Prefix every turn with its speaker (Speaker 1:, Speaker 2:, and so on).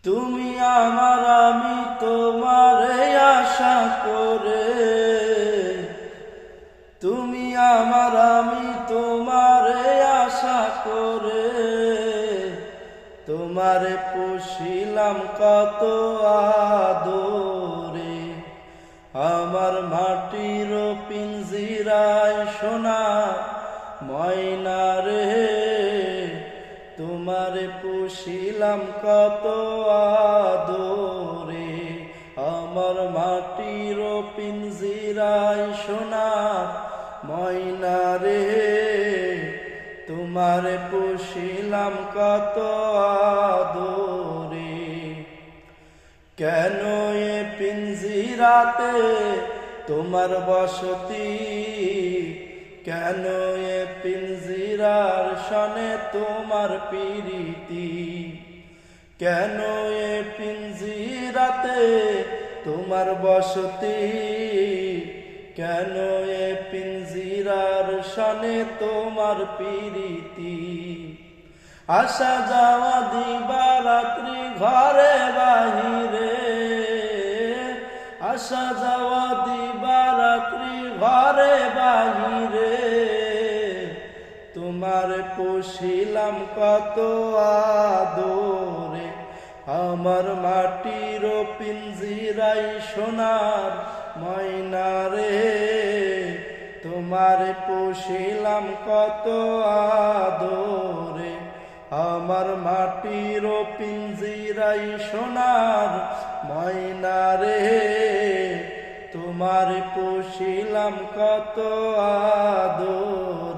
Speaker 1: তুমি আমার আমি তোমারে আশা করে, তুমি আমার আমি তোমারে আশা করে, তোমারে পুষিলাম কত আদরে। আমার মাটির পিঞ্জিরায় সোনা ময়না রে, তোমারে পুষিলাম কত আদরে। আমার মাটির পিঞ্জিরায় সোনা ময়না রে, তোমারে পুষিলাম কত আদরে। কেন এ পিঞ্জিরাতে তোমার বসতি, কেন এ পিঞ্জিরার সনে তোমার প্রীতি, কেন এ পিঞ্জিরাতে তোমার বসতি, কেন এ পিঞ্জিরার সনে তোমার প্রীতি। আসা যাওয়া দিবা রাত্রি ঘরে বাহিরে, আসা যাওয়া দিবা রাত্রি ঘরে বাহিরে, তোমার পুষিলাম কত আদরে। আমার মাটির পিঞ্জিরাই সোনার ময়না রে, তোমার পুষিলাম কত আদরে। আমার মাটির পিঞ্জিরাই সোনার ময়না রে, তোমার পুষিলাম কত আদরে।